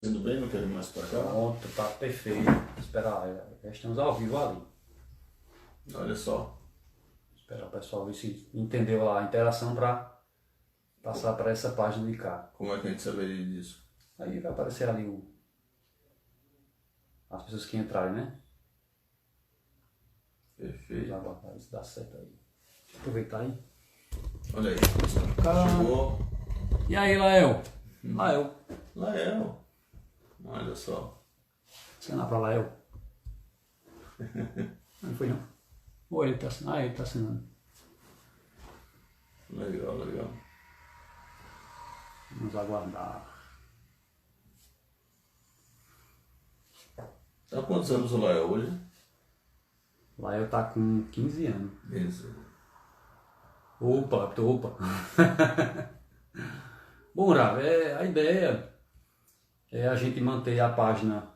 Tudo bem, não quero ir mais pra cá. Pronto, tá perfeito. Esperar, já estamos ao vivo ali. Olha só. Esperar o pessoal ver se entendeu a interação para passar para essa página de cá. Como é que a gente saberia disso? Aí vai aparecer ali as pessoas que entrarem, né? Perfeito. Vamos aguardar se dá certo aí. Deixa eu aproveitar aí. Olha aí. Cá. Chegou. E aí, Lael? Lael. Lael. Olha só. Você lá para Lael? Não foi não. Ou ele tá assinando? Ah, ele tá assinando. Legal, legal. Vamos aguardar. Tá quantos anos o Lael hoje? Lael tá com 15 anos. Isso. Opa. Bom, Rav, a ideia é a gente manter a página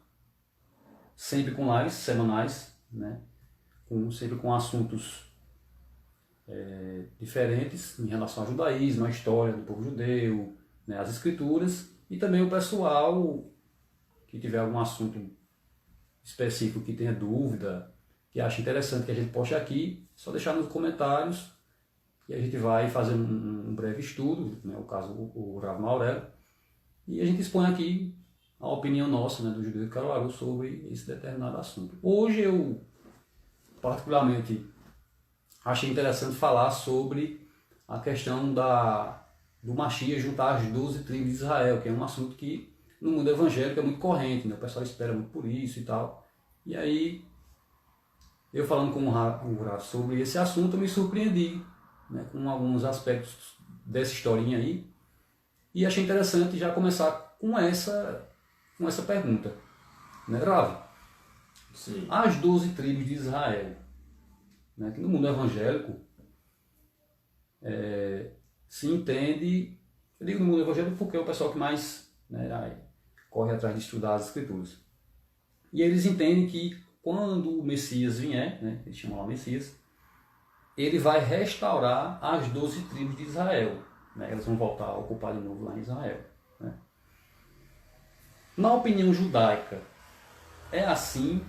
sempre com lives semanais, né? Sempre com assuntos diferentes em relação ao judaísmo, à história do povo judeu, né? As escrituras, e também o pessoal que tiver algum assunto específico que tenha dúvida, que acha interessante que a gente poste aqui, só deixar nos comentários e a gente vai fazer um breve estudo, né? O caso o Rav Maurélio, e a gente expõe aqui a opinião nossa, né, do judeu de Caruaru sobre esse determinado assunto. Hoje eu, particularmente, achei interessante falar sobre a questão do Mashiach juntar as 12 tribos de Israel, que é um assunto que no mundo evangélico é muito corrente, né? O pessoal espera muito por isso e tal. E aí, eu falando com o Rav sobre esse assunto, eu me surpreendi, né, com alguns aspectos dessa historinha aí, e achei interessante já começar com essa pergunta, né, Rav? Sim. As 12 tribos de Israel, né, que no mundo evangélico se entende, eu digo no mundo evangélico porque é o pessoal que mais, né, corre atrás de estudar as escrituras. E eles entendem que quando o Messias vier, né, eles chamam lá Messias, ele vai restaurar as 12 tribos de Israel. Né, elas vão voltar a ocupar de novo lá em Israel. Né. Na opinião judaica, é assim,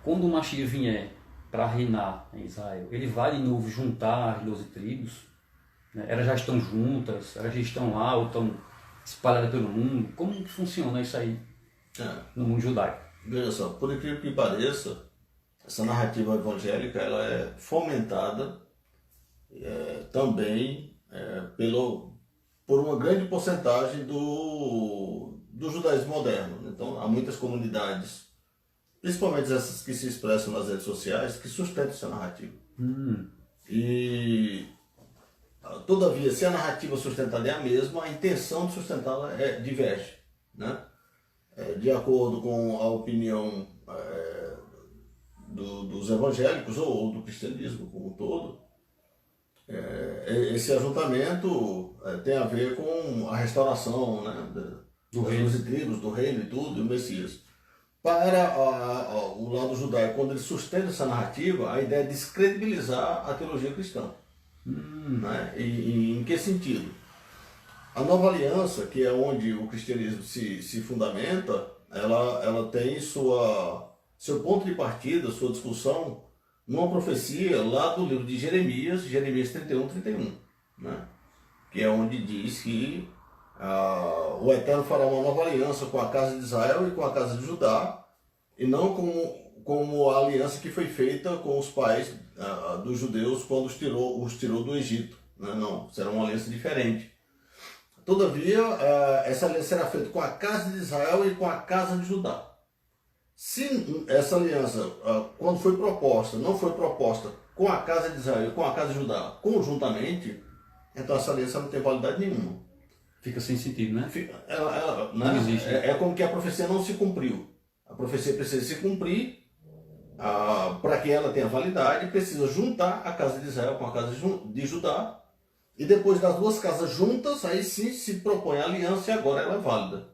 quando o Mashiach vier para reinar em Israel, ele vai de novo juntar as 12 tribos, né? Elas já estão juntas, elas já estão lá ou estão espalhadas pelo mundo. Como que funciona isso aí no mundo judaico? Veja só, por incrível que pareça, essa narrativa evangélica ela é fomentada também por uma grande porcentagem do judaísmo moderno. Então, há muitas comunidades, principalmente essas que se expressam nas redes sociais, que sustentam essa narrativa. E, todavia, se a narrativa sustentada é a mesma, a intenção de sustentá-la diverge. Né? De acordo com a opinião dos evangélicos ou do cristianismo como um todo, esse ajuntamento tem a ver com a restauração, né, das 12 tribos, do reino e tudo, e o Messias. Para o lado judaico, quando ele sustenta essa narrativa, a ideia é descredibilizar a teologia cristã. Né? E em que sentido? A nova aliança, que é onde o cristianismo se fundamenta, ela tem seu ponto de partida, sua discussão, numa profecia lá do livro de Jeremias 31:31, né? Que é onde diz que o Eterno fará uma nova aliança com a casa de Israel e com a casa de Judá, e não como a aliança que foi feita com os pais dos judeus quando os tirou do Egito. Né? Não, será uma aliança diferente. Todavia, essa aliança será feita com a casa de Israel e com a casa de Judá. Se essa aliança, quando foi proposta, não foi proposta com a casa de Israel e com a casa de Judá conjuntamente, então essa aliança não tem validade nenhuma. Fica sem sentido, né? Não existe. É como que a profecia não se cumpriu. A profecia precisa se cumprir, para que ela tenha validade, precisa juntar a casa de Israel com a casa de Judá, e depois das duas casas juntas, aí sim se propõe a aliança e agora ela é válida.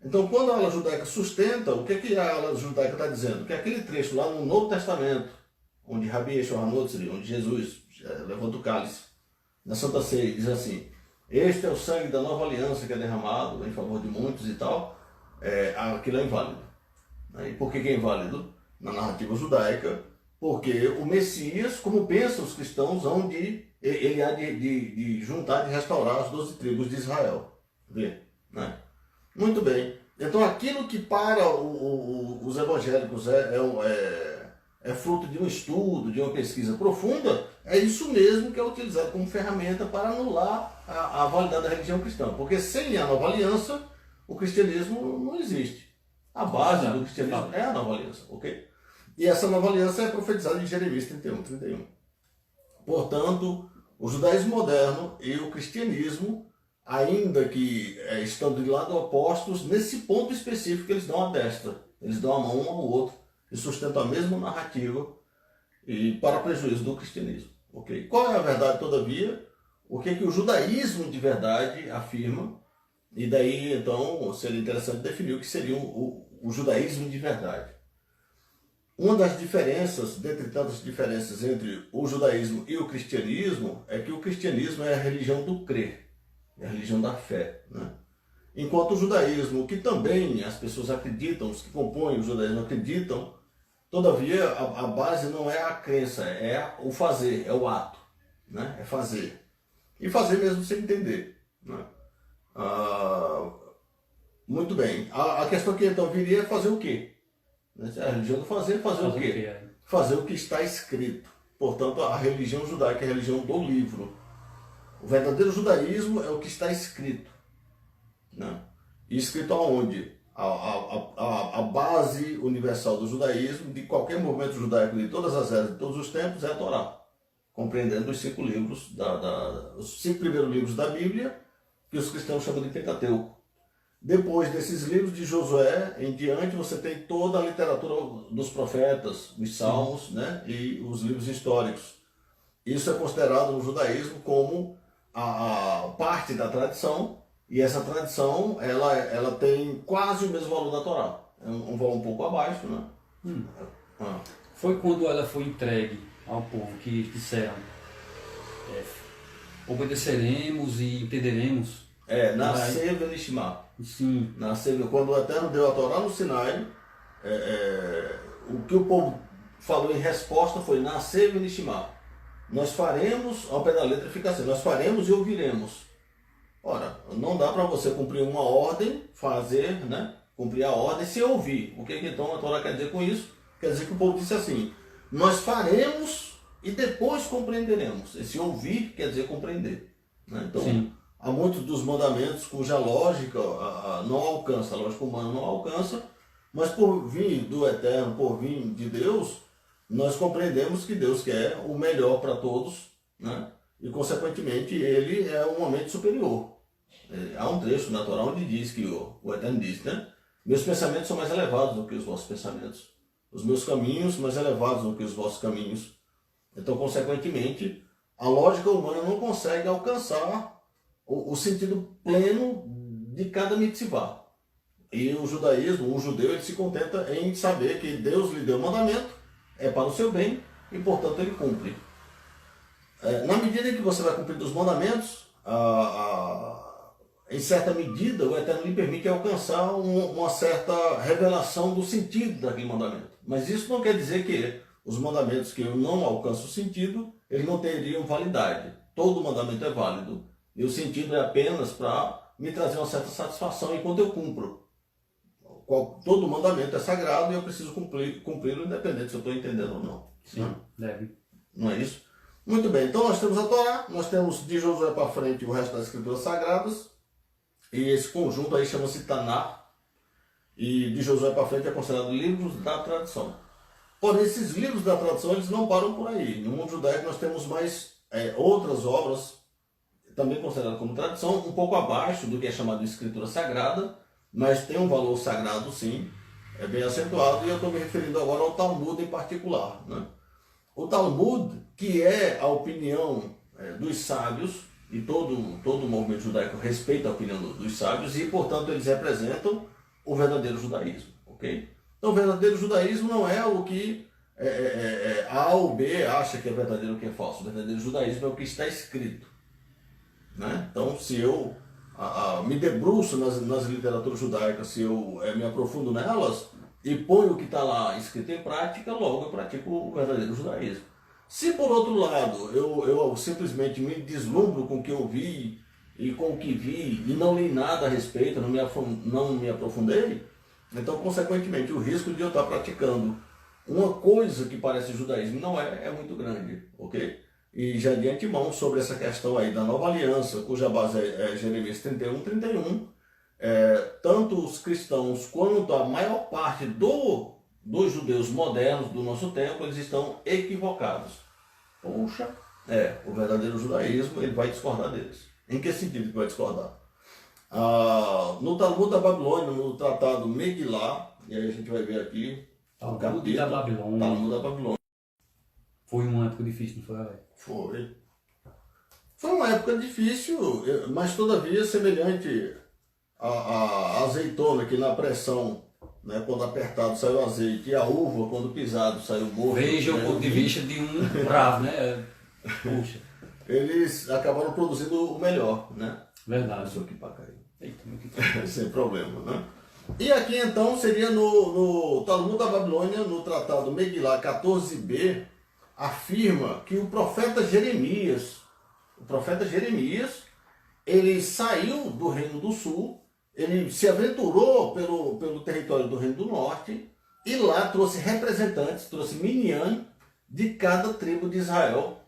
Então, quando a ala judaica sustenta, o que a ala judaica está dizendo? Que aquele trecho lá no Novo Testamento, onde Rabi Yeshua HaNotzri, onde Jesus levanta o cálice, na Santa Ceia, diz assim: este é o sangue da nova aliança que é derramado em favor de muitos e tal. aquilo é inválido. Né? E por que é inválido na narrativa judaica? Porque o Messias, como pensam os cristãos, ele há de juntar, de restaurar as 12 tribos de Israel. Vê? Né? Muito bem. Então aquilo que para os evangélicos é fruto de um estudo, de uma pesquisa profunda, é isso mesmo que é utilizado como ferramenta para anular a validade da religião cristã. Porque sem a nova aliança, o cristianismo não existe. A base do cristianismo é a nova aliança, ok? E essa nova aliança é profetizada em Jeremias 31. Portanto, o judaísmo moderno e o cristianismo, ainda que estando de lado opostos, nesse ponto específico eles dão a destra, eles dão a mão um ao outro e sustentam a mesma narrativa e para prejuízo do cristianismo. Okay? Qual é a verdade, todavia? O que o judaísmo de verdade afirma? E daí, então, seria interessante definir o que seria o judaísmo de verdade. Uma das diferenças, dentre tantas diferenças entre o judaísmo e o cristianismo, é que o cristianismo é a religião do crer, é a religião da fé. Né? Enquanto o judaísmo, que também as pessoas acreditam, os que compõem o judaísmo acreditam, todavia a base não é a crença, é o fazer, é o ato, né? É fazer. E fazer mesmo sem entender. Né? Muito bem. A questão que então viria é fazer o quê? A religião do fazer o quê? Fazer o que está escrito. Portanto, a religião judaica é a religião do livro. O verdadeiro judaísmo é o que está escrito. Né? E escrito aonde? A base universal do judaísmo, de qualquer movimento judaico de todas as eras, de todos os tempos, é a Torá. Compreendendo os 5 livros, os 5 primeiros livros da Bíblia, que os cristãos chamam de Pentateuco. Depois desses livros de Josué em diante, você tem toda a literatura dos profetas, os salmos, né, e os livros históricos. Isso é considerado no judaísmo como a parte da tradição, e essa tradição ela tem quase o mesmo valor da Torá. É um valor um pouco abaixo, né? Foi quando ela foi entregue ao povo que disseram: obedeceremos e entenderemos. Nascer Velishma. Sim. Quando o Eterno deu a Torá no Sinai, o que o povo falou em resposta foi nascer Velishma. Nós faremos, ao pé da letra fica assim, nós faremos e ouviremos. Ora, não dá para você cumprir uma ordem, fazer, né? Cumprir a ordem sem ouvir. O que então a Torá quer dizer com isso? Quer dizer que o povo disse assim: nós faremos e depois compreenderemos. Esse ouvir quer dizer compreender. Né? Então, sim, há muitos dos mandamentos cuja lógica não alcança, a lógica humana não alcança, mas por vir do Eterno, por vir de Deus, nós compreendemos que Deus quer o melhor para todos, né? E consequentemente ele é um momento superior. Há um trecho na Torá onde diz que o Eterno diz, né? Meus pensamentos são mais elevados do que os vossos pensamentos. Os meus caminhos mais elevados do que os vossos caminhos. Então, consequentemente, a lógica humana não consegue alcançar o sentido pleno de cada mitzvah. E o judaísmo, o judeu, ele se contenta em saber que Deus lhe deu o mandamento, é para o seu bem, e portanto ele cumpre. Na medida em que você vai cumprindo os mandamentos, em certa medida o Eterno lhe permite alcançar uma certa revelação do sentido daquele mandamento. Mas isso não quer dizer que os mandamentos que eu não alcanço o sentido, eles não teriam validade. Todo mandamento é válido. E o sentido é apenas para me trazer uma certa satisfação enquanto eu cumpro. Todo mandamento é sagrado e eu preciso cumpri-lo independente se eu estou entendendo ou não. Sim, deve. Não é isso? Muito bem, então nós temos a Torá, nós temos de Josué para frente o resto das escrituras sagradas, e esse conjunto aí chama-se Taná, e de Josué para frente é considerado livros da tradição. Porém, esses livros da tradição eles não param por aí. No mundo judaico nós temos mais outras obras, também consideradas como tradição, um pouco abaixo do que é chamado de escritura sagrada, mas tem um valor sagrado sim, é bem acentuado, e eu estou me referindo agora ao Talmud em particular. Né? O Talmud, que é a opinião dos sábios, e todo o movimento judaico respeita a opinião dos sábios, e portanto eles representam o verdadeiro judaísmo. Okay? Então o verdadeiro judaísmo não é o que A ou B acha que é verdadeiro ou que é falso. O verdadeiro judaísmo é o que está escrito. Né? Então se eu me debruço nas literaturas judaicas, se eu me aprofundo nelas e ponho o que está lá escrito em prática, logo eu pratico o verdadeiro judaísmo. Se por outro lado eu simplesmente me deslumbro com o que eu vi e com o que vi e não li nada a respeito, não me aprofundei, então consequentemente o risco de eu estar praticando uma coisa que parece judaísmo não é muito grande, ok? E já de antemão sobre essa questão aí da nova aliança, cuja base é Jeremias 31, tanto os cristãos quanto a maior parte dos judeus modernos do nosso tempo, eles estão equivocados. Poxa, o verdadeiro judaísmo, ele vai discordar deles. Em que sentido que vai discordar? No Talmud da Babilônia, no tratado Megilá, e aí a gente vai ver aqui o capítulo da Babilônia. Talmud da Babilônia. Foi uma época difícil, não foi, Alex? Foi. Foi uma época difícil, mas todavia semelhante a azeitona, que na pressão, né, quando apertado sai o azeite, e a uva, quando pisado, sai o bordo. Veja o ponto de vista de um bravo, né? Puxa. Eles acabaram produzindo o melhor, né? Verdade. Isso aqui para cair. Eita, sem problema, né? E aqui então seria no Talmud da Babilônia, no tratado Megilá 14b, afirma que o profeta Jeremias, ele saiu do Reino do Sul, ele se aventurou pelo território do Reino do Norte e lá trouxe representantes, trouxe minyan de cada tribo de Israel,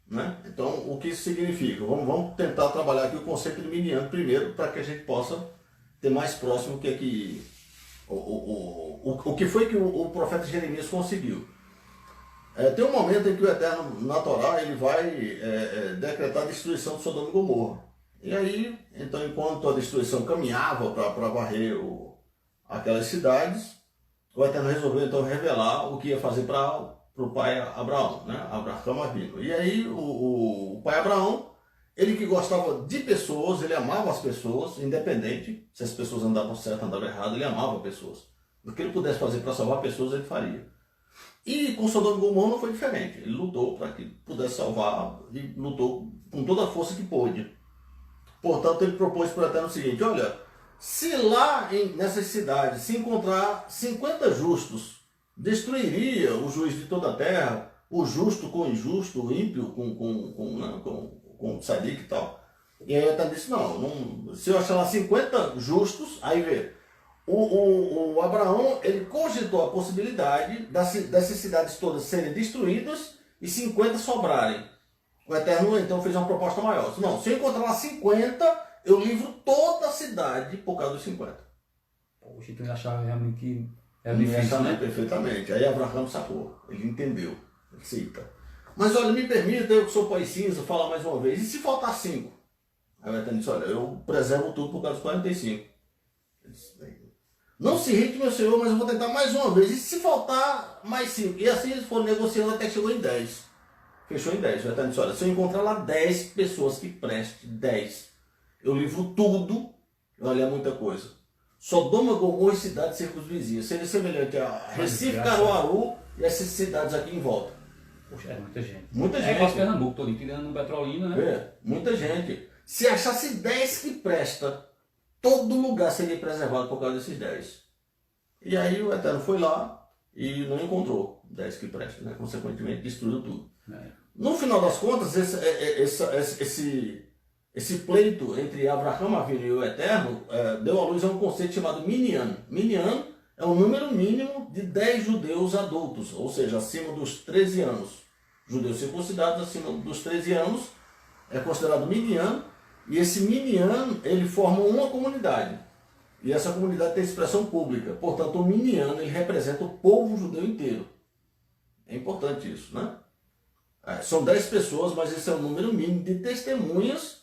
né? Então, o que isso significa? Vamos tentar trabalhar aqui o conceito de minyan primeiro, para que a gente possa ter mais próximo o que foi que o profeta Jeremias conseguiu. Tem um momento em que o Eterno, na Torá, ele vai decretar a destruição de Sodoma e Gomorra. E aí, então, enquanto a destruição caminhava para varrer aquelas cidades, o Eterno resolveu então revelar o que ia fazer para o pai Abraão, né? Abraham Avinu. E aí, o pai Abraão, ele que gostava de pessoas, ele amava as pessoas, independente se as pessoas andavam certo ou andavam errado, ele amava pessoas. O que ele pudesse fazer para salvar pessoas, ele faria. E com Sodoma e Gomorra não foi diferente. Ele lutou para que pudesse salvar e lutou com toda a força que pôde. Portanto, ele propôs para o Eterno o seguinte: olha, se lá nessas cidades se encontrar 50 justos, destruiria o juiz de toda a terra, o justo com o injusto, o ímpio com o tzadik e tal. E aí o Eterno disse: não, se eu achar lá 50 justos, aí vê. O Abraão, ele cogitou a possibilidade dessas cidades todas serem destruídas e 50 sobrarem. O Eterno então fez uma proposta maior. Não, se eu encontrar lá 50, eu livro toda a cidade por causa dos 50. Poxa, então ele achava realmente que era difícil, né? né? Perfeitamente. Aí Abraão sacou, ele entendeu. Ele cita. Mas olha, me permita, eu que sou pai cinza, falar mais uma vez. E se faltar 5? Aí o Eterno disse: olha, eu preservo tudo por causa dos 45. Ele disse: não se irrite, meu senhor, mas eu vou tentar mais uma vez. E se faltar mais 5? E assim eles foram negociando até que chegou em 10. Fechou em 10. O Eterno disse: olha, se eu encontrar lá 10 pessoas que prestem, 10, eu livro tudo. Olha, é muita coisa. Sodoma, Gomorra e cidades circunvizinhas. Seria semelhante a Recife, Caruaru e essas cidades aqui em volta. Poxa, é muita gente. Muita gente. Quase Pernambuco, todo tirando no Petrolina, né? Muita gente. Se achasse 10 que presta, todo lugar seria preservado por causa desses 10. E aí o Eterno foi lá e não encontrou 10 que prestam, né? Consequentemente destruiu tudo. No final das contas, esse pleito entre Abraham Avinu e o Eterno deu à luz a um conceito chamado minyan. Minyan é um número mínimo de 10 judeus adultos, ou seja, acima dos 13 anos. Judeus circuncidados acima dos 13 anos é considerado minyan. E esse minyan, ele forma uma comunidade. E essa comunidade tem expressão pública. Portanto, o minyan, ele representa o povo judeu inteiro. É importante isso, né? São 10 pessoas, mas esse é o número mínimo de testemunhas.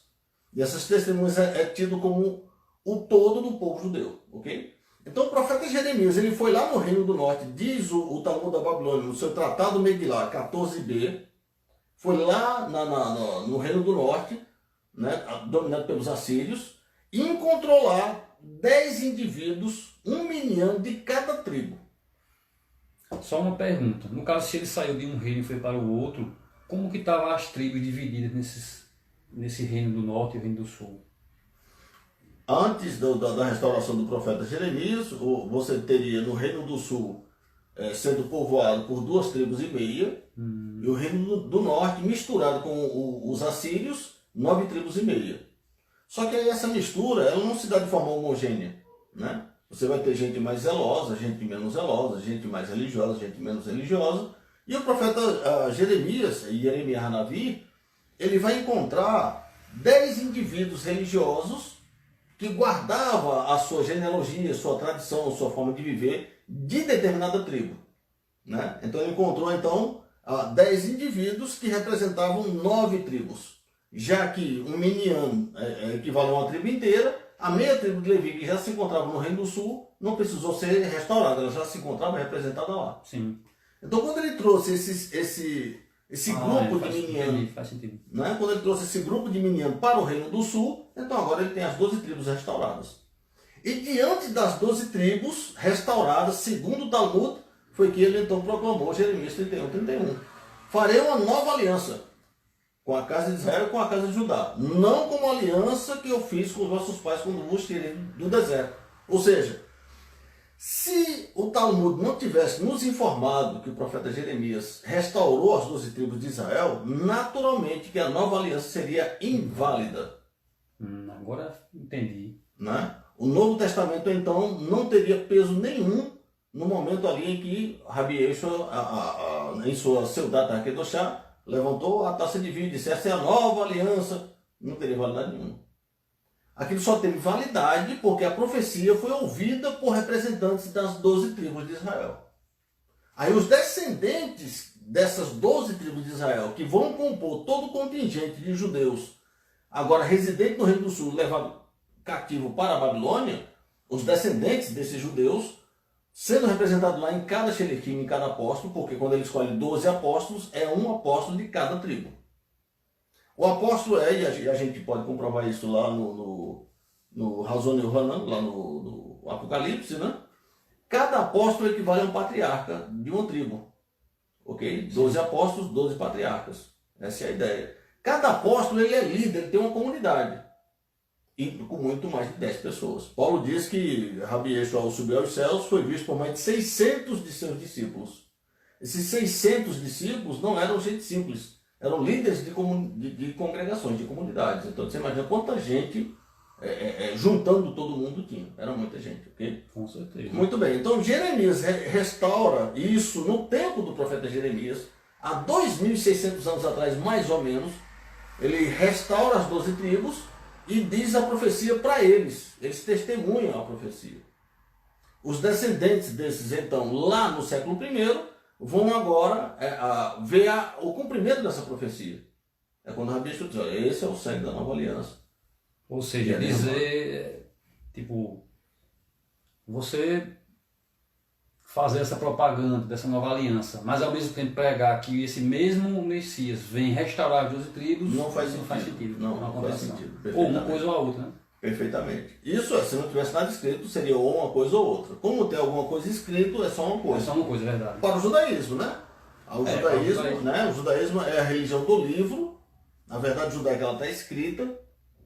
E essas testemunhas é tido como o todo do povo judeu, ok? Então o profeta Jeremias, ele foi lá no Reino do Norte, diz o Talmud da Babilônia, no seu tratado Megilá 14b, foi lá no Reino do Norte, né, dominado pelos assírios, e encontrou lá 10 indivíduos, um minyan de cada tribo. Só uma pergunta. No caso, se ele saiu de um reino e foi para o outro, como que estavam as tribos divididas nesse reino do norte e reino do sul? Antes da restauração do profeta Jeremias, você teria no Reino do Sul sendo povoado por 2,5 tribos, e o Reino do Norte misturado com os assírios, 9,5 tribos. Só que aí essa mistura ela não se dá de forma homogênea, né? Você vai ter gente mais zelosa, gente menos zelosa, gente mais religiosa, gente menos religiosa. E o profeta Jeremias, Jeremias Hanavi, ele vai encontrar 10 indivíduos religiosos que guardavam a sua genealogia, sua tradição, sua forma de viver de determinada tribo, né? Então ele encontrou 10 indivíduos que representavam 9 tribos. Já que um miniano equivale a uma tribo inteira, a meia tribo de Levi, que já se encontrava no Reino do Sul, não precisou ser restaurada, ela já se encontrava representada lá. Sim. Então, quando ele trouxe esse grupo de miniano, né? Quando ele trouxe esse grupo de miniano para o Reino do Sul, então agora ele tem as 12 tribos restauradas. E diante das 12 tribos restauradas, segundo o Talmud, foi que ele então proclamou Jeremias 31:31. Farei uma nova aliança com a casa de Israel e com a casa de Judá, não como a aliança que eu fiz com os vossos pais quando vos tirei do deserto. Ou seja, se o Talmud não tivesse nos informado que o profeta Jeremias restaurou as 12 tribos de Israel, naturalmente que a nova aliança seria inválida. Agora entendi. Né? O Novo Testamento, então, não teria peso nenhum no momento ali em que Rabi Yeshua, em sua Seudat HaKedoshá, levantou a taça de vinho e disse: essa é a nova aliança. Não teria validade nenhuma. Aquilo só teve validade porque a profecia foi ouvida por representantes das 12 tribos de Israel. Aí os descendentes dessas 12 tribos de Israel, que vão compor todo o contingente de judeus, agora residente no Reino do Sul, levado cativo para a Babilônia, os descendentes desses judeus, sendo representados lá em cada xeriquim, em cada apóstolo, porque quando ele escolhe 12 apóstolos, é um apóstolo de cada tribo. O apóstolo e a gente pode comprovar isso lá no Razon Yohanan, lá no Apocalipse, né? Cada apóstolo equivale a um patriarca de uma tribo. Ok? 12 apóstolos, 12 patriarcas. Essa é a ideia. Cada apóstolo ele é líder, ele tem uma comunidade. E com muito mais de 10 pessoas. Paulo diz que Rabi Yeshua, ao subir aos céus, foi visto por mais de 600 de seus discípulos. Esses 600 discípulos não eram gente simples. Eram líderes de congregações, de comunidades. Então você imagina quanta gente, juntando todo mundo, tinha. Era muita gente, ok? Com certeza. Muito bem. Então Jeremias restaura isso no tempo do profeta Jeremias, há 2.600 anos atrás, mais ou menos. Ele restaura as 12 tribos e diz a profecia para eles. Eles testemunham a profecia. Os descendentes desses, então, lá no século I, vão agora ver o cumprimento dessa profecia. É quando o Rabi Yeshua diz: esse é o sangue da nova aliança. Ou seja, dizer, tipo, você fazer essa propaganda dessa nova aliança, mas ao mesmo tempo pregar que esse mesmo Messias vem restaurar as 12 tribos, não faz sentido. Não faz sentido. Ou uma coisa ou a outra, né? Perfeitamente. Isso, se não tivesse nada escrito, seria ou uma coisa ou outra. Como tem alguma coisa escrito, é só uma coisa. É só uma coisa, é verdade. Para o judaísmo, né? O judaísmo é a religião do livro. Na verdade, o judaico está escrita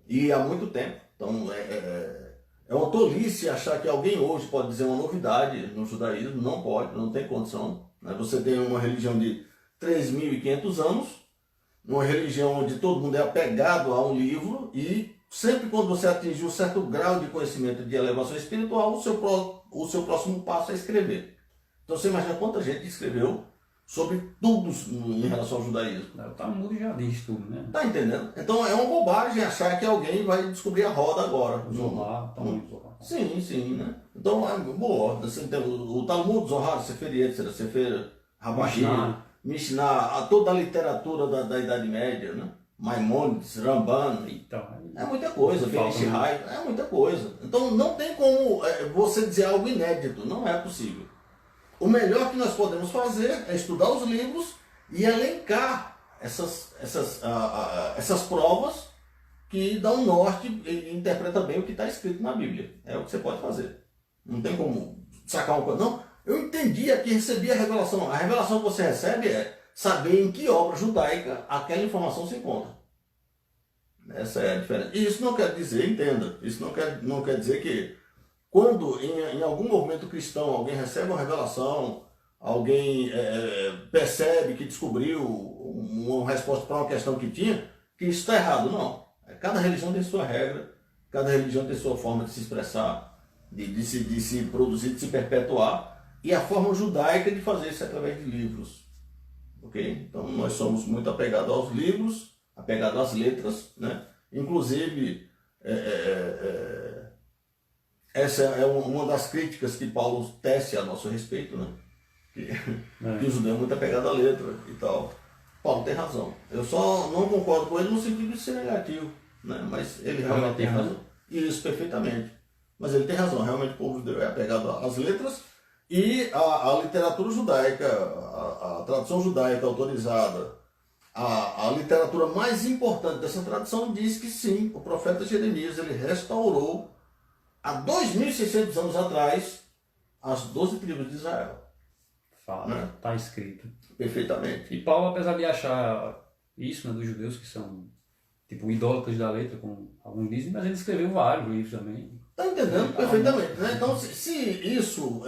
e há muito tempo. Então, é uma tolice achar que alguém hoje pode dizer uma novidade no judaísmo. Não pode, não tem condição. Né? Você tem uma religião de 3.500 anos, uma religião onde todo mundo é apegado a um livro e sempre quando você atingir um certo grau de conhecimento de elevação espiritual, o seu próximo passo é escrever. Então você imagina quanta gente escreveu sobre tudo em relação ao judaísmo. O Talmud já diz tudo, né? Tá entendendo? Então é uma bobagem achar que alguém vai descobrir a roda agora. Zohar, Talmud, Zohar. Sim, né? Então é boa. Você tem o Talmud, Zohar, Sefer Yetzirah, Sefer Rabashi, Mishnah, toda a literatura da Idade Média, né? Maimônides, Ramban, então, é muita coisa, Benishai, é muita coisa. Então não tem como você dizer algo inédito, não é possível. O melhor que nós podemos fazer é estudar os livros e elencar essas provas que dão norte e interpreta bem o que está escrito na Bíblia. É o que você pode fazer. Não tem como sacar uma coisa. Não, eu entendi aqui, recebi a revelação. A revelação que você recebe é saber em que obra judaica aquela informação se encontra. Essa é a diferença. E isso não quer dizer, entenda, isso não quer dizer que quando em algum movimento cristão alguém recebe uma revelação, alguém percebe que descobriu uma resposta para uma questão que tinha, que isso está errado. Não. Cada religião tem sua regra, cada religião tem sua forma de se expressar, de se produzir, de se perpetuar, e a forma judaica de fazer isso é através de livros. Okay? Então nós somos muito apegados aos livros, apegados às letras, né? Inclusive, essa é uma das críticas que Paulo tece a nosso respeito, né? Que o judeu é muito apegado à letra e tal. Paulo tem razão. Eu só não concordo com ele no sentido de ser negativo, né? Mas ele realmente tem razão. Isso, perfeitamente. Mas ele tem razão. Realmente o povo judeu é apegado às letras e a literatura judaica, a tradução judaica autorizada, a literatura mais importante dessa tradição diz que sim, o profeta Jeremias ele restaurou há 2.600 anos atrás as 12 tribos de Israel. Fala, está escrito. Perfeitamente. E Paulo, apesar de achar isso, né, dos judeus que são tipo idólatras da letra, como alguns dizem, mas ele escreveu vários livros também. Está entendendo perfeitamente, né? Então, se isso,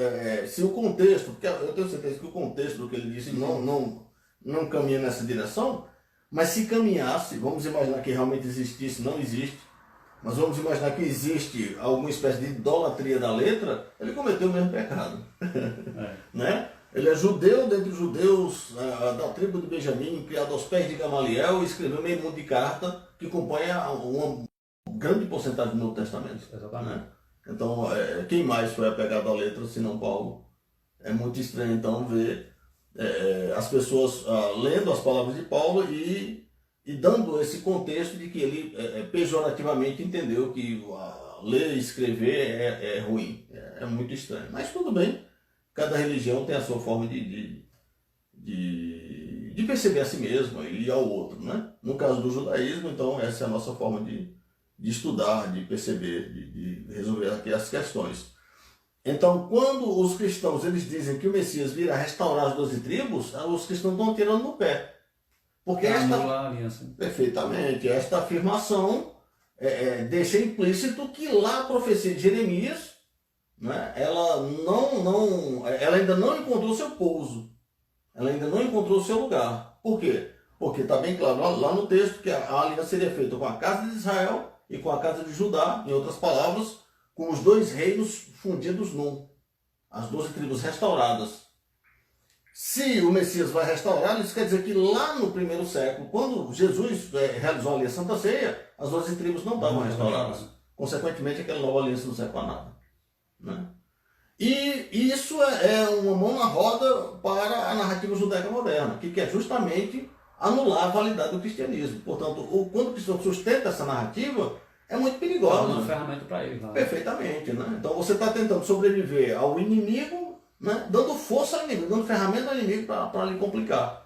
se o contexto, porque eu tenho certeza que o contexto do que ele disse não caminha nessa direção, mas se caminhasse, vamos imaginar que realmente existisse, não existe, mas vamos imaginar que existe alguma espécie de idolatria da letra, ele cometeu o mesmo pecado. Né? Ele é judeu dentre os judeus da tribo de Benjamim, criado aos pés de Gamaliel, e escreveu meio mundo de carta que compõe uma grande porcentagem do Novo Testamento. Exatamente. Né? Então, quem mais foi apegado à letra, senão Paulo? É muito estranho, então, ver as pessoas lendo as palavras de Paulo e dando esse contexto de que ele pejorativamente entendeu que ler e escrever é ruim. É muito estranho. Mas tudo bem, cada religião tem a sua forma de perceber a si mesma e ao outro. Né? No caso do judaísmo, então, essa é a nossa forma de estudar, de perceber, de resolver aqui as questões. Então, quando os cristãos eles dizem que o Messias virá restaurar as 12 tribos, os cristãos estão tirando no pé. Porque perfeitamente, esta afirmação deixa implícito que lá a profecia de Jeremias, né, ela ainda não encontrou seu pouso, ela ainda não encontrou seu lugar. Por quê? Porque está bem claro lá no texto que a aliança seria feita com a casa de Israel e com a casa de Judá, em outras palavras, com os dois reinos fundidos num, as 12 tribos restauradas. Se o Messias vai restaurar, isso quer dizer que lá no primeiro século, quando Jesus realizou ali a Santa Ceia, as 12 tribos não estavam restauradas. Consequentemente, aquela nova aliança não serve para nada. Né? E isso é uma mão na roda para a narrativa judaica moderna, que quer justamente anular a validade do cristianismo. Portanto, quando o cristão sustenta essa narrativa, é muito perigosa. É uma ferramenta para ele. Né? Perfeitamente. Né? Então você está tentando sobreviver ao inimigo, né? Dando força ao inimigo, dando ferramenta ao inimigo para lhe complicar.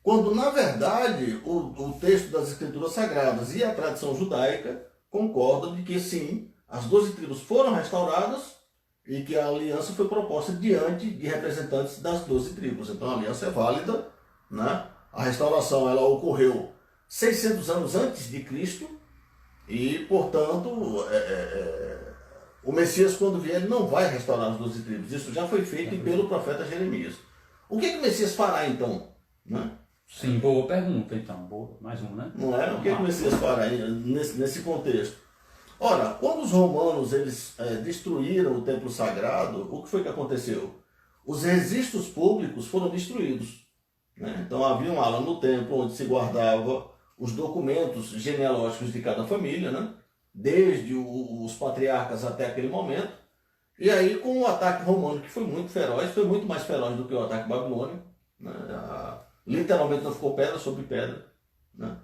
Quando, na verdade, o texto das Escrituras Sagradas e a tradição judaica concordam de que, sim, as 12 tribos foram restauradas e que a aliança foi proposta diante de representantes das 12 tribos. Então a aliança é válida, né? A restauração ela ocorreu 600 anos antes de Cristo e, portanto, o Messias, quando vier, ele não vai restaurar as 12 tribos. Isso já foi feito pelo profeta Jeremias. O que o Messias fará, então? Né? Sim, boa pergunta, então. Boa. Mais uma, né? Não é? O que o Messias fará nesse contexto? Ora, quando os romanos eles destruíram o templo sagrado, o que foi que aconteceu? Os registros públicos foram destruídos. Né? Então havia uma ala no templo onde se guardava os documentos genealógicos de cada família, né? Desde os patriarcas até aquele momento. E aí, com o ataque romano, que foi muito feroz, foi muito mais feroz do que o ataque babilônico, né? Literalmente não ficou pedra sobre pedra. Né?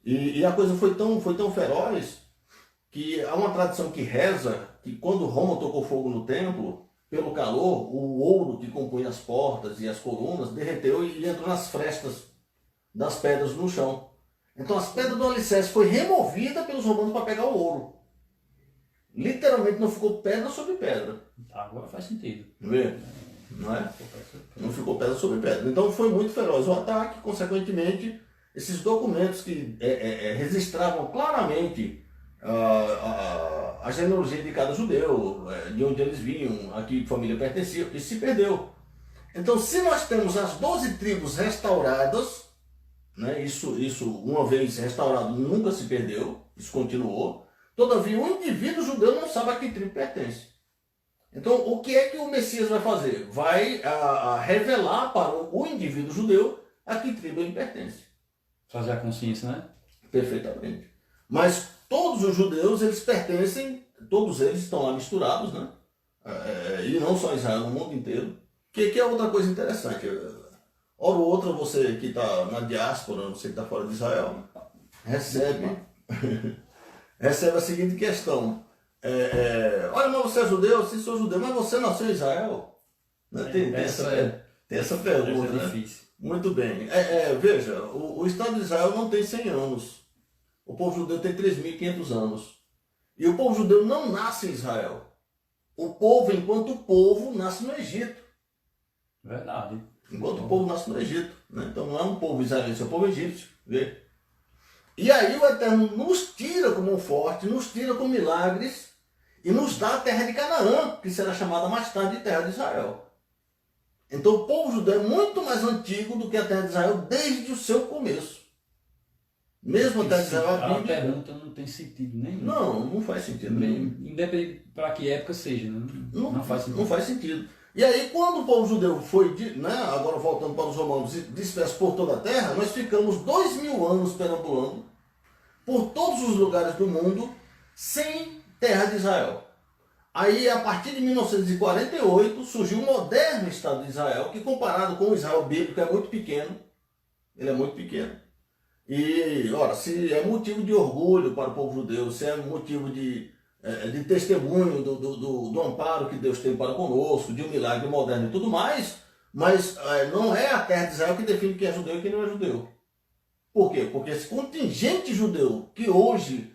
E a coisa foi tão feroz que há uma tradição que reza que quando Roma tocou fogo no templo, pelo calor, o ouro que compunha as portas e as colunas derreteu e entrou nas frestas das pedras no chão. Então as pedras do alicerce foi removida pelos romanos para pegar o ouro. Literalmente não ficou pedra sobre pedra. Agora faz sentido. Vê? Não é? Não ficou pedra sobre pedra. Então foi muito feroz o ataque, consequentemente esses documentos que registravam claramente a genealogia de cada judeu, de onde eles vinham, a que família pertencia, isso se perdeu. Então, se nós temos as 12 tribos restauradas, né, isso uma vez restaurado nunca se perdeu, isso continuou, todavia o indivíduo judeu não sabe a que tribo pertence. Então, o que é que o Messias vai fazer? Vai revelar para o indivíduo judeu a que tribo ele pertence. Fazer a consciência, né? Perfeitamente. Mas todos os judeus, eles pertencem, todos eles estão lá misturados, né? E não só Israel, no mundo inteiro. Que é outra coisa interessante. Hora ou outra, você que está na diáspora, você que está fora de Israel, recebe a seguinte questão. Olha, mas você é judeu? Sim, sou judeu, mas você nasceu em Israel? Né? Tem essa pergunta, é né? difícil. Muito bem. Veja, o Estado de Israel não tem 100 anos. O povo judeu tem 3.500 anos. E o povo judeu não nasce em Israel. O povo, enquanto povo, nasce no Egito. Verdade. Enquanto o povo nasce no Egito. Né? Então não é um povo israelense, é um povo egípcio. Vê? E aí o Eterno nos tira como um forte, nos tira com milagres e nos dá a terra de Canaã, que será chamada mais tarde de terra de Israel. Então o povo judeu é muito mais antigo do que a terra de Israel desde o seu começo. Mesmo a terra de Israel, a Bíblia... A pergunta não tem sentido nenhum. Não faz sentido nenhum. Independente para que época seja, não faz sentido. Não faz sentido. E aí, quando o povo judeu foi, né, agora voltando para os romanos, disperso por toda a terra, nós ficamos 2000 anos perambulando por todos os lugares do mundo sem terra de Israel. Aí, a partir de 1948, surgiu o moderno Estado de Israel, que comparado com o Israel bíblico é muito pequeno. Ele é muito pequeno. E, ora, se é motivo de orgulho para o povo judeu, se é motivo de testemunho do amparo que Deus tem para conosco, de um milagre moderno e tudo mais, mas não é a terra de Israel que define quem é judeu e quem não é judeu. Por quê? Porque esse contingente judeu que hoje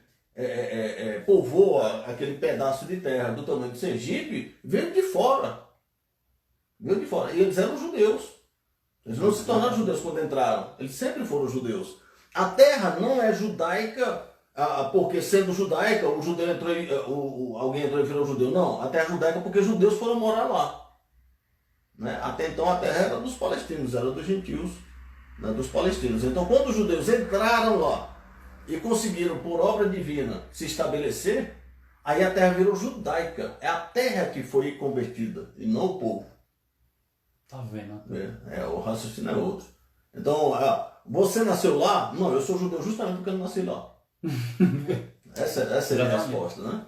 povoa aquele pedaço de terra do tamanho de Sergipe, veio de fora. Veio de fora. E eles eram judeus. Eles não se tornaram judeus quando entraram. Eles sempre foram judeus. A terra não é judaica porque sendo judaica, o judeu entrou, alguém entrou e virou judeu. Não, a terra é judaica porque os judeus foram morar lá. Né? Até então a terra era dos palestinos, era dos gentios, né, dos palestinos. Então quando os judeus entraram lá e conseguiram, por obra divina, se estabelecer, aí a terra virou judaica. É a terra que foi convertida e não o povo. Tá vendo? O raciocínio é outro. Então, você nasceu lá? Não, eu sou judeu justamente porque eu não nasci lá. Essa é a resposta, né?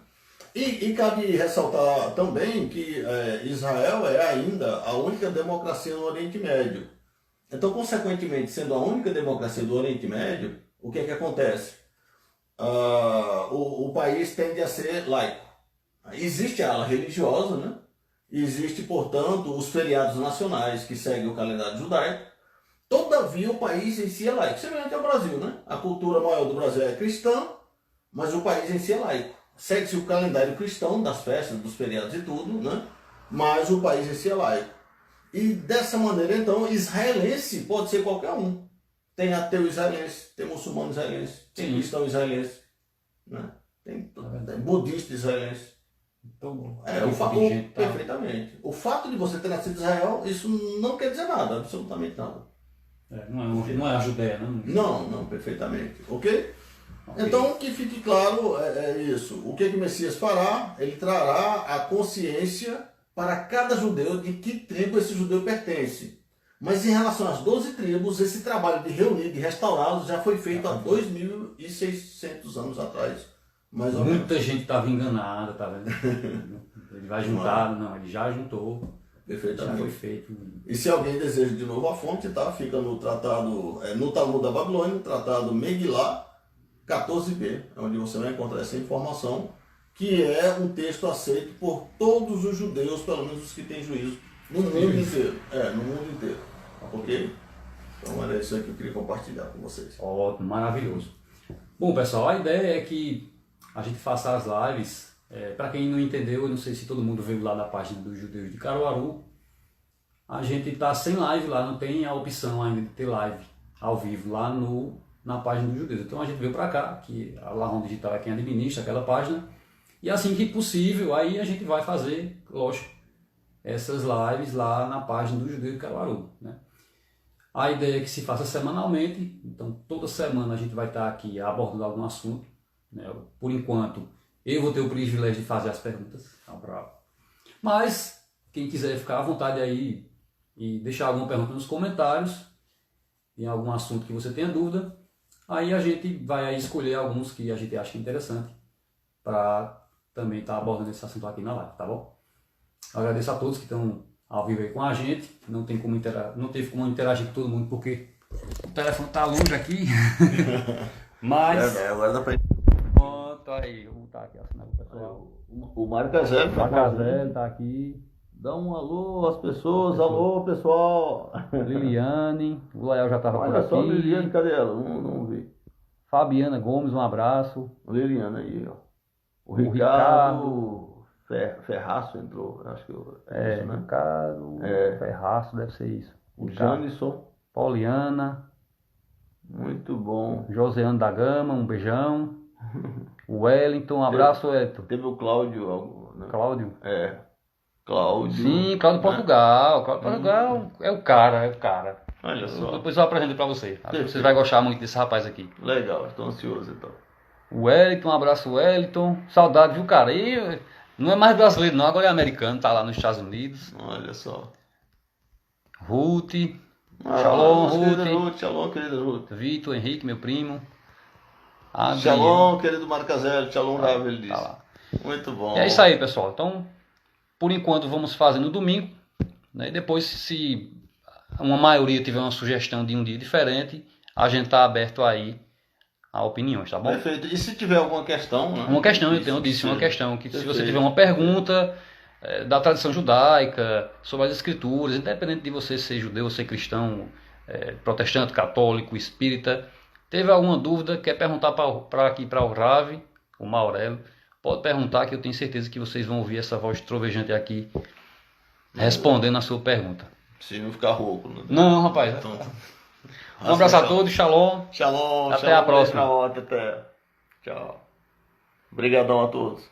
E cabe ressaltar também que Israel é ainda a única democracia no Oriente Médio. Então, consequentemente, sendo a única democracia do Oriente Médio, o que é que acontece? O país tende a ser laico. Existe a ala religiosa, né? Existe, portanto, os feriados nacionais que seguem o calendário judaico. Todavia, o país em si é laico. Semelhante ao Brasil, né? A cultura maior do Brasil é cristã, mas o país em si é laico. Segue-se o calendário cristão das festas, dos feriados e tudo, né? Mas o país em si é laico. E dessa maneira, então, israelense pode ser qualquer um. Tem ateu israelense, tem muçulmano israelense, tem cristão israelense, né? Tem budista israelense. Então, perfeitamente. O fato de você ter nascido em Israel, isso não quer dizer nada, absolutamente nada. Não é a Judéia, né? Não, perfeitamente. Ok? Então, que fique claro isso. O que o Messias fará? Ele trará a consciência para cada judeu de que tribo esse judeu pertence. Mas em relação às 12 tribos, esse trabalho de reunir, de restaurá-los, já foi feito há 2.600 anos atrás. Mais ou menos. Muita gente estava enganada, tá vendo? Ele vai juntar, não, ele já juntou. Perfeitamente. Já foi feito. E se alguém deseja de novo a fonte, tá? Fica no tratado, no Talmud da Babilônia, tratado Megillah 14b, onde você vai encontrar essa informação, que é um texto aceito por todos os judeus, pelo menos os que têm juízo, no mundo inteiro. No mundo inteiro. Ok? Então era isso aí que eu queria compartilhar com vocês. Ótimo, maravilhoso. Bom, pessoal, a ideia é que a gente faça as lives. Para quem não entendeu, eu não sei se todo mundo veio lá da página dos Judeus de Caruaru. A gente está sem live lá, não tem a opção ainda de ter live. ao vivo lá na página dos judeus. Então a gente veio para cá, que a Lahon Digital é quem administra aquela página, e assim que possível, aí a gente vai fazer, lógico, essas lives lá na página do Judeu de Caruaru, né? A ideia é que se faça semanalmente, então toda semana a gente vai estar aqui abordando algum assunto, né? Por enquanto, eu vou ter o privilégio de fazer as perguntas, tá bravo. Mas quem quiser ficar à vontade aí e deixar alguma pergunta nos comentários, em algum assunto que você tenha dúvida, aí a gente vai aí escolher alguns que a gente acha interessante para também estar abordando esse assunto aqui na live, tá bom? Agradeço a todos que estão ao vivo aí com a gente. Não teve como interagir com todo mundo porque o telefone tá longe aqui. Mas. Agora dá pra... Pronto, aí, eu vou botar aqui assinando o pessoal. O Mário Caselli tá aqui. Dá um alô às pessoas, alô pessoal. Liliane, o Lael já tava por Olha aqui. só, Liliane, cadê ela? Não vi. Fabiana Gomes, um abraço. Liliane aí, ó. O Ricardo. Ricardo Ferraço entrou, acho que É, isso, né? Ricardo Ferraço, deve ser isso. O Ricardo. Janison, Pauliana, muito bom. Joseano da Gama, um beijão. O Wellington, um abraço, Wellington. Teve o Cláudio, né? Cláudio. Cláudio. Sim, Cláudio Portugal. Cláudio Portugal é o cara. Olha só. Depois eu apresento pra você. Você vai gostar muito desse rapaz aqui. Legal, estou ansioso então. O Wellington, um abraço, Wellington. Saudade, viu, cara? E não é mais brasileiro, não, agora é americano, tá lá nos Estados Unidos. Olha só. Ruth. Shalom, Ruth. Shalom, querida Ruth. Vitor, Henrique, meu primo. Shalom, querido Mário Caselli. Shalom, Ravel, ele disse. Tá lá. Muito bom. E é isso aí, pessoal. Então, por enquanto, vamos fazer no domingo. Né? E depois, se uma maioria tiver uma sugestão de um dia diferente, a gente está aberto aí a opiniões, tá bom? Perfeito. E se tiver alguma questão, né? Uma questão, eu disse uma questão, que se você tiver uma pergunta da tradição judaica, sobre as escrituras, independente de você ser judeu, ser cristão, protestante, católico, espírita, teve alguma dúvida, quer perguntar aqui para o Rav, o Maurelo, pode perguntar que eu tenho certeza que vocês vão ouvir essa voz trovejante aqui respondendo a sua pergunta. Se não ficar rouco. Né? Não, rapaz. Então... Um abraço a todos, shalom. Shalom. Até a próxima. Até. Tchau. Obrigadão a todos.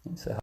Encerrar.